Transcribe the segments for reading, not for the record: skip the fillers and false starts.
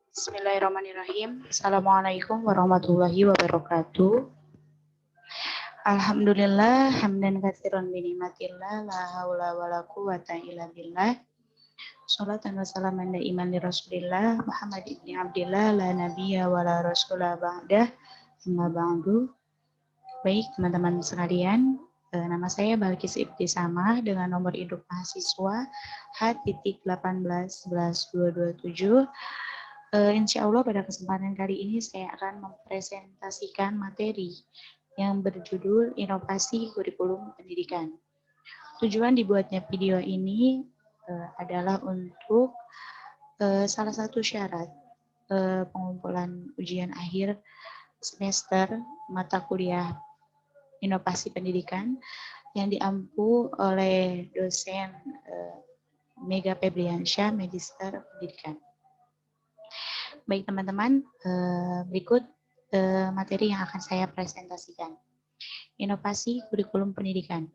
Bismillahirrahmanirrahim. Assalamualaikum warahmatullahi wabarakatuh. Alhamdulillah hamdan katsiran bi nikmatillah la haula wala quwata illa billah. Sholatan wa salaman daiman li Rasulillah Muhammad ibni Abdillah la nabiyya wa la rasulah ba'dah. Amma ba'du. Baik teman-teman sekalian, nama saya Balkis Ibtisamah dengan nomor induk mahasiswa H.18112227. Insya Allah pada kesempatan kali ini saya akan mempresentasikan materi yang berjudul Inovasi Kurikulum Pendidikan. Tujuan dibuatnya video ini adalah untuk salah satu syarat pengumpulan ujian akhir semester mata kuliah Inovasi Pendidikan yang diampu oleh dosen Mega Febriansyah, Magister Pendidikan. Baik teman-teman, berikut materi yang akan saya presentasikan. Inovasi kurikulum pendidikan.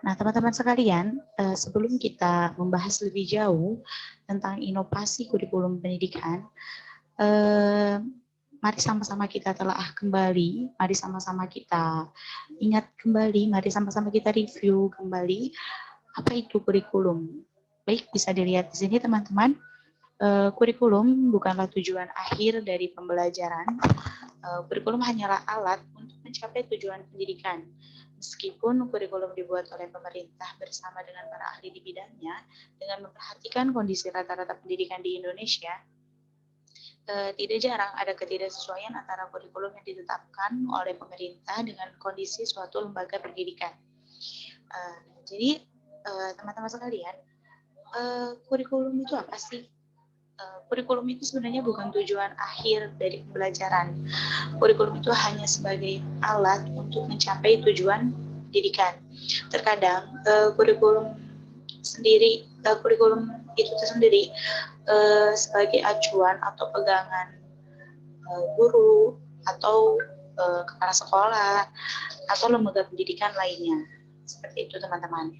Nah, teman-teman sekalian, sebelum kita membahas lebih jauh tentang inovasi kurikulum pendidikan, mari sama-sama kita telah kembali, mari sama-sama kita ingat kembali, mari sama-sama kita review kembali apa itu kurikulum. Baik, bisa dilihat di sini teman-teman, kurikulum bukanlah tujuan akhir dari pembelajaran. Kurikulum hanyalah alat untuk mencapai tujuan pendidikan. Meskipun kurikulum dibuat oleh pemerintah bersama dengan para ahli di bidangnya, dengan memperhatikan kondisi rata-rata pendidikan di Indonesia, tidak jarang ada ketidaksesuaian antara kurikulum yang ditetapkan oleh pemerintah dengan kondisi suatu lembaga pendidikan. Jadi, teman-teman sekalian, kurikulum itu apa sih? Kurikulum itu sebenarnya bukan tujuan akhir dari pembelajaran. Kurikulum itu hanya sebagai alat untuk mencapai tujuan pendidikan. Terkadang kurikulum itu sendiri sebagai acuan atau pegangan guru atau kepala sekolah atau lembaga pendidikan lainnya. Seperti itu teman-teman.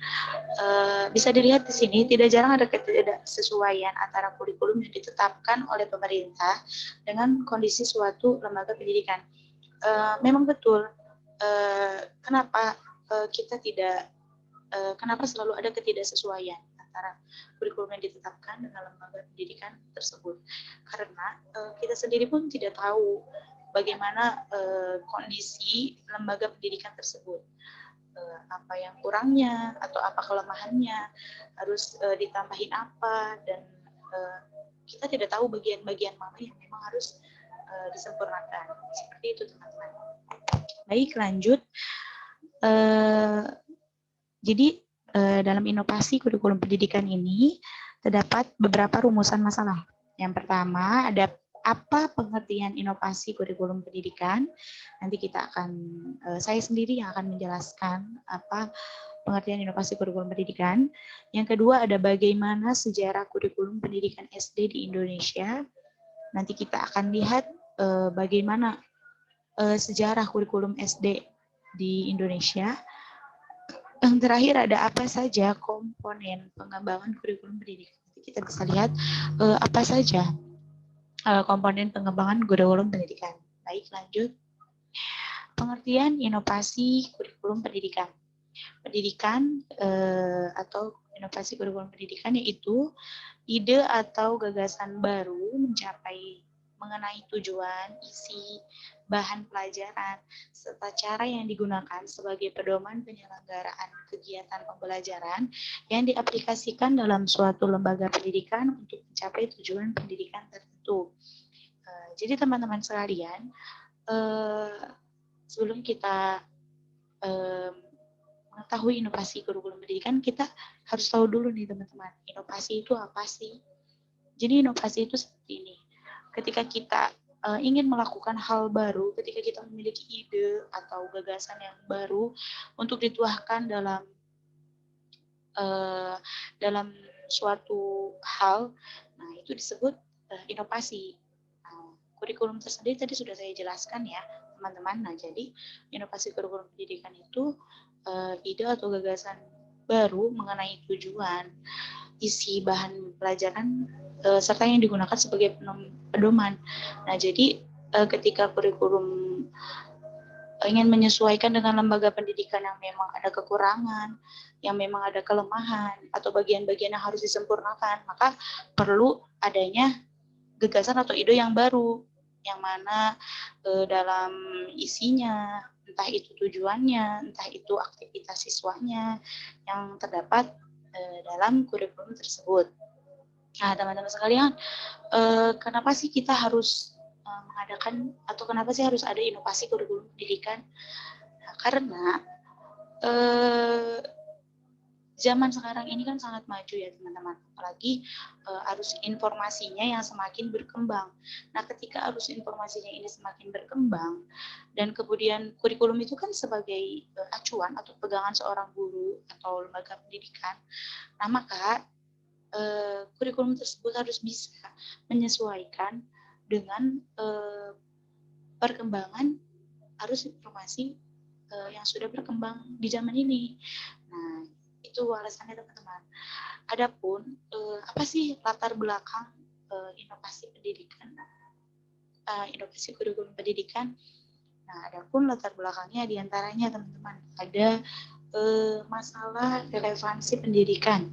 Bisa dilihat di sini tidak jarang ada ketidaksesuaian antara kurikulum yang ditetapkan oleh pemerintah dengan kondisi suatu lembaga pendidikan. Memang betul. Kenapa kenapa selalu ada ketidaksesuaian antara kurikulum yang ditetapkan dengan lembaga pendidikan tersebut? Karena kita sendiri pun tidak tahu bagaimana kondisi lembaga pendidikan tersebut. Apa yang kurangnya atau apa kelemahannya, harus ditambahin apa, dan kita tidak tahu bagian-bagian mana yang memang harus disempurnakan. Seperti itu teman-teman. Baik, lanjut. Jadi dalam inovasi kurikulum pendidikan ini terdapat beberapa rumusan masalah. Yang pertama ada apa pengertian inovasi kurikulum pendidikan. Nanti saya sendiri yang akan menjelaskan apa pengertian inovasi kurikulum pendidikan. Yang kedua ada bagaimana sejarah kurikulum pendidikan SD di Indonesia. Nanti kita akan lihat bagaimana sejarah kurikulum SD di Indonesia. Yang terakhir ada apa saja komponen pengembangan kurikulum pendidikan. Nanti kita bisa lihat apa saja komponen pengembangan kurikulum pendidikan. Baik, lanjut. Pengertian inovasi kurikulum pendidikan. Pendidikan atau inovasi kurikulum pendidikan yaitu ide atau gagasan baru mengenai tujuan, isi, bahan pelajaran, serta cara yang digunakan sebagai pedoman penyelenggaraan kegiatan pembelajaran yang diaplikasikan dalam suatu lembaga pendidikan untuk mencapai tujuan pendidikan tertentu. Jadi teman-teman sekalian, sebelum kita mengetahui inovasi kurikulum pendidikan, kita harus tahu dulu nih teman-teman, inovasi itu apa sih? Jadi inovasi itu seperti ini. Ketika kita ingin melakukan hal baru, ketika kita memiliki ide atau gagasan yang baru untuk dituangkan dalam suatu hal, nah itu disebut inovasi. Kurikulum tersendiri tadi sudah saya jelaskan ya teman-teman. Nah jadi inovasi kurikulum pendidikan itu ide atau gagasan baru mengenai tujuan, isi bahan pelajaran serta yang digunakan sebagai pedoman. Nah, jadi ketika kurikulum ingin menyesuaikan dengan lembaga pendidikan yang memang ada kekurangan, yang memang ada kelemahan, atau bagian-bagian yang harus disempurnakan, maka perlu adanya gagasan atau ide yang baru, yang mana dalam isinya, entah itu tujuannya, entah itu aktivitas siswanya, yang terdapat dalam kurikulum tersebut. Nah, teman-teman sekalian, kenapa sih kita harus mengadakan, atau kenapa sih harus ada inovasi kurikulum pendidikan? Nah, karena zaman sekarang ini kan sangat maju ya teman-teman, apalagi arus informasinya yang semakin berkembang. Nah, ketika arus informasinya ini semakin berkembang, dan kemudian kurikulum itu kan sebagai acuan atau pegangan seorang guru atau lembaga pendidikan, nah maka kurikulum tersebut harus bisa menyesuaikan dengan perkembangan arus informasi yang sudah berkembang di zaman ini. Nah, itu alasannya teman-teman. Adapun apa sih latar belakang inovasi pendidikan, inovasi kurikulum pendidikan? Nah, adapun latar belakangnya diantaranya teman-teman ada masalah relevansi pendidikan.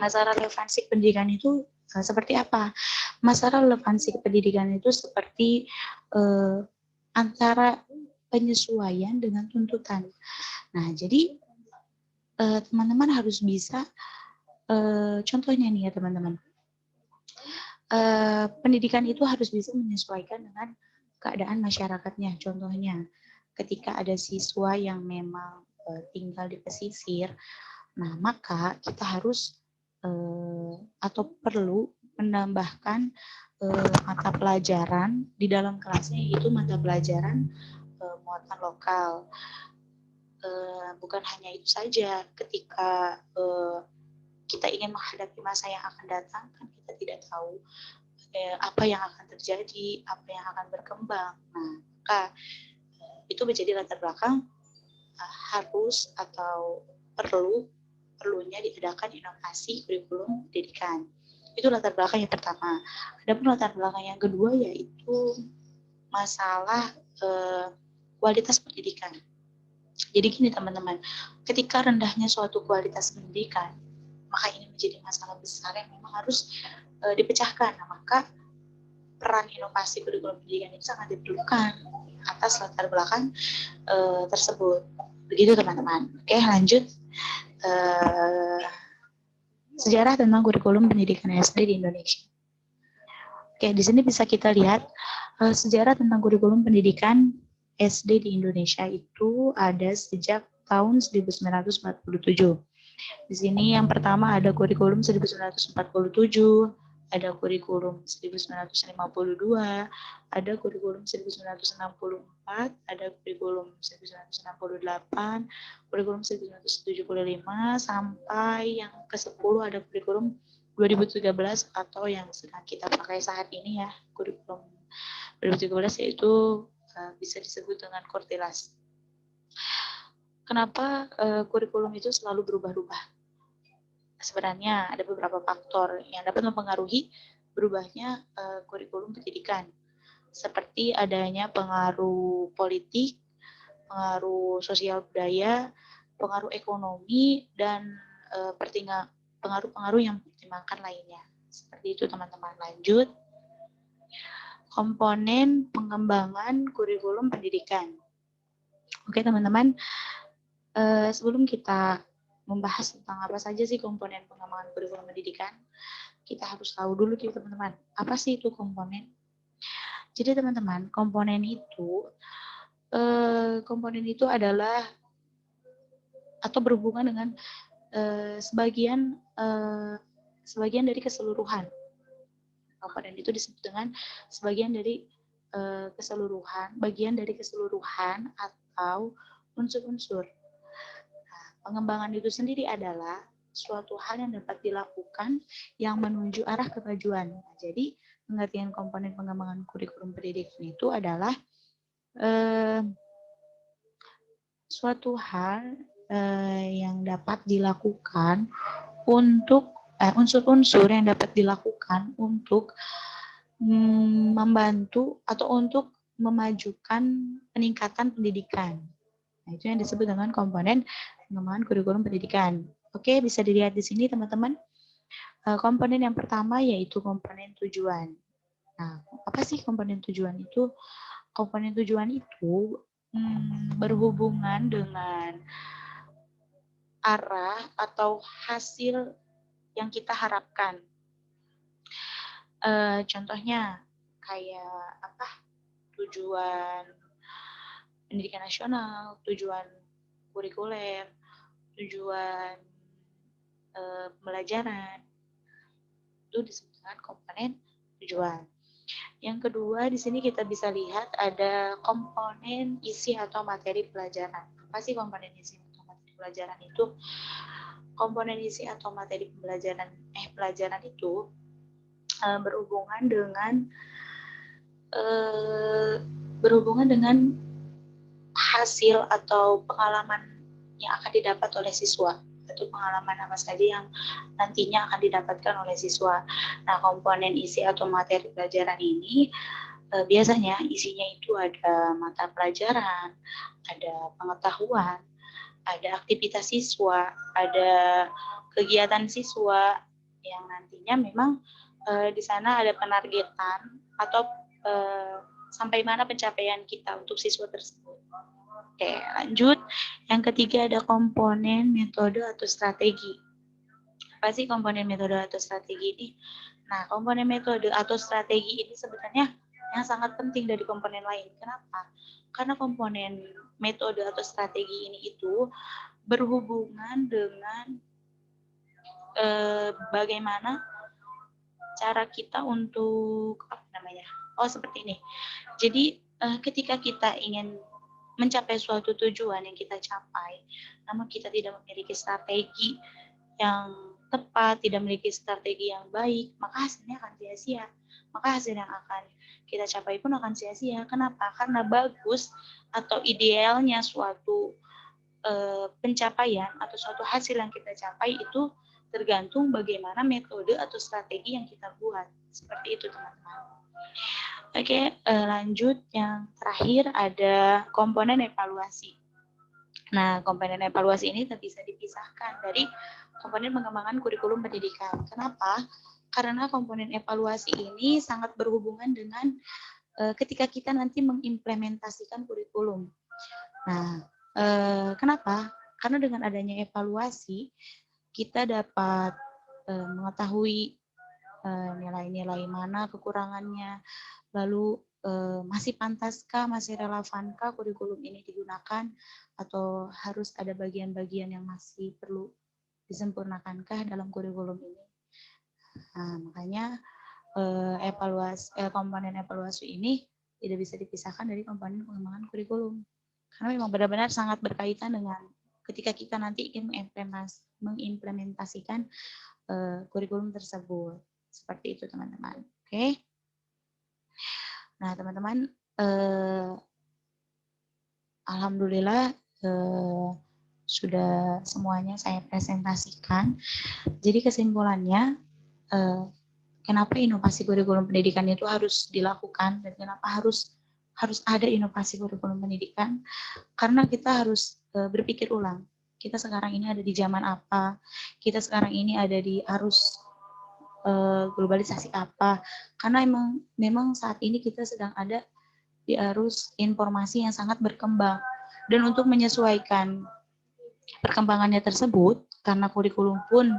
Masalah relevansi pendidikan itu seperti apa? Masalah relevansi pendidikan itu seperti antara penyesuaian dengan tuntutan. Nah, jadi teman-teman harus bisa, contohnya nih ya teman-teman, pendidikan itu harus bisa menyesuaikan dengan keadaan masyarakatnya. Contohnya, ketika ada siswa yang memang tinggal di pesisir, nah maka kita harus atau perlu menambahkan mata pelajaran di dalam kelasnya, yaitu mata pelajaran muatan lokal. Bukan hanya itu saja, ketika kita ingin menghadapi masa yang akan datang, kan kita tidak tahu apa yang akan terjadi, apa yang akan berkembang. Nah, maka itu menjadi latar belakang harus atau perlunya diadakan inovasi kurikulum pendidikan. Itu latar belakang yang pertama. Adapun latar belakang yang kedua yaitu masalah kualitas pendidikan. Jadi gini teman-teman, ketika rendahnya suatu kualitas pendidikan, maka ini menjadi masalah besar yang memang harus dipecahkan. Nah, maka peran inovasi kurikulum pendidikan itu sangat diperlukan atas latar belakang tersebut. Begitu teman-teman. Oke, lanjut. Sejarah tentang kurikulum pendidikan SD di Indonesia. Oke, di sini bisa kita lihat sejarah tentang kurikulum pendidikan SD di Indonesia itu ada sejak tahun 1947. Di sini yang pertama ada kurikulum 1947, ada kurikulum 1952, ada kurikulum 1964, ada kurikulum 1968, kurikulum 1975, sampai yang ke-10 ada kurikulum 2013 atau yang sedang kita pakai saat ini ya, kurikulum 2013 yaitu bisa disebut dengan Kortilas. Kenapa kurikulum itu selalu berubah-ubah? Sebenarnya ada beberapa faktor yang dapat mempengaruhi berubahnya kurikulum pendidikan, seperti adanya pengaruh politik, pengaruh sosial budaya, pengaruh ekonomi, dan pengaruh-pengaruh yang dipertimbangkan lainnya. Seperti itu teman-teman. Lanjut. Komponen pengembangan kurikulum pendidikan. Oke teman-teman, sebelum kita membahas tentang apa saja sih komponen pengembangan kurikulum pendidikan, kita harus tahu dulu nih teman-teman, apa sih itu komponen? Jadi teman-teman, komponen itu adalah atau berhubungan dengan sebagian dari keseluruhan. Komponen itu disebut dengan sebagian dari keseluruhan, bagian dari keseluruhan atau unsur-unsur. Nah, pengembangan itu sendiri adalah suatu hal yang dapat dilakukan yang menuju arah kemajuan. Nah, jadi pengertian komponen pengembangan kurikulum pendidikan itu adalah suatu hal yang dapat dilakukan untuk unsur-unsur yang dapat dilakukan untuk membantu atau untuk memajukan peningkatan pendidikan. Nah, itu yang disebut dengan komponen pengembangan kurikulum pendidikan. Oke, bisa dilihat di sini teman-teman. Komponen yang pertama yaitu komponen tujuan. Nah, apa sih komponen tujuan itu? Komponen tujuan itu berhubungan dengan arah atau hasil yang kita harapkan. Contohnya kayak apa? Tujuan pendidikan nasional, tujuan kurikuler, tujuan pembelajaran, itu disebut dengan komponen tujuan. Yang kedua, di sini kita bisa lihat ada komponen isi atau materi pelajaran. Apa sih komponen isi atau materi pelajaran itu? Komponen isi atau materi pelajaran itu berhubungan dengan hasil atau pengalaman yang akan didapat oleh siswa, atau pengalaman apa saja yang nantinya akan didapatkan oleh siswa. Nah, komponen isi atau materi pelajaran ini biasanya isinya itu ada mata pelajaran, ada pengetahuan, ada aktivitas siswa, ada kegiatan siswa yang nantinya memang di sana ada penargetan atau sampai mana pencapaian kita untuk siswa tersebut. Oke, lanjut. Yang ketiga ada komponen metode atau strategi. Apa sih komponen metode atau strategi ini? Nah, komponen metode atau strategi ini sebenarnya yang sangat penting dari komponen lain. Kenapa? Karena komponen metode atau strategi ini itu berhubungan dengan bagaimana cara kita untuk seperti ini. Jadi ketika kita ingin mencapai suatu tujuan yang kita capai, namun kita tidak memiliki strategi yang tepat, tidak memiliki strategi yang baik, maka hasilnya akan sia-sia. Maka hasil yang akan kita capai pun akan sia-sia. Kenapa? Karena bagus atau idealnya suatu pencapaian atau suatu hasil yang kita capai itu tergantung bagaimana metode atau strategi yang kita buat. Seperti itu, teman-teman. Oke, lanjut. Yang terakhir ada komponen evaluasi. Nah, komponen evaluasi ini tidak bisa dipisahkan dari komponen pengembangan kurikulum pendidikan. Kenapa? Karena komponen evaluasi ini sangat berhubungan dengan ketika kita nanti mengimplementasikan kurikulum. Nah, kenapa? Karena dengan adanya evaluasi, kita dapat mengetahui nilai-nilai mana kekurangannya, lalu masih pantaskah, masih relevankah kurikulum ini digunakan, atau harus ada bagian-bagian yang masih perlu disempurnakankah dalam kurikulum ini. Nah, makanya komponen evaluasi ini tidak bisa dipisahkan dari komponen pengembangan kurikulum. Karena memang benar-benar sangat berkaitan dengan ketika kita nanti ingin mengimplementasikan kurikulum tersebut. Seperti itu, teman-teman. Oke. Nah, teman-teman, alhamdulillah sudah semuanya saya presentasikan. Jadi kesimpulannya, kenapa inovasi kurikulum pendidikan itu harus dilakukan dan kenapa harus ada inovasi kurikulum pendidikan? Karena kita harus berpikir ulang. Kita sekarang ini ada di zaman apa? Kita sekarang ini ada di arus globalisasi apa? Karena memang saat ini kita sedang ada di arus informasi yang sangat berkembang. Dan untuk menyesuaikan perkembangannya tersebut, karena kurikulum pun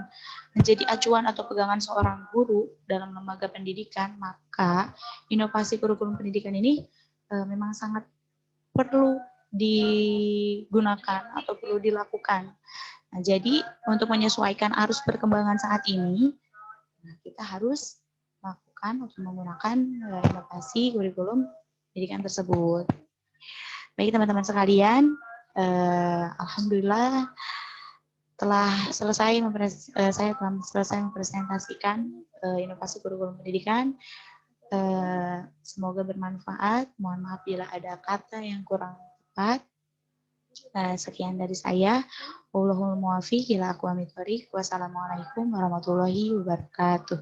menjadi acuan atau pegangan seorang guru dalam lembaga pendidikan, maka inovasi kurikulum pendidikan ini memang sangat perlu digunakan atau perlu dilakukan. Nah, jadi untuk menyesuaikan arus perkembangan saat ini, kita harus melakukan atau menggunakan inovasi kurikulum pendidikan tersebut. Baik, teman-teman sekalian, alhamdulillah telah selesai saya telah selesai mempresentasikan inovasi kurikulum pendidikan. Semoga bermanfaat. Mohon maaf bila ada kata yang kurang tepat. Sekian dari saya. Wallahul muwaffiq ila aqwamit thoriq. Wassalamualaikum warahmatullahi wabarakatuh.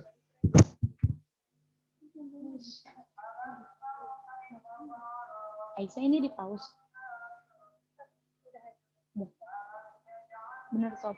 Aisyah ini di pause. Bener, Sob.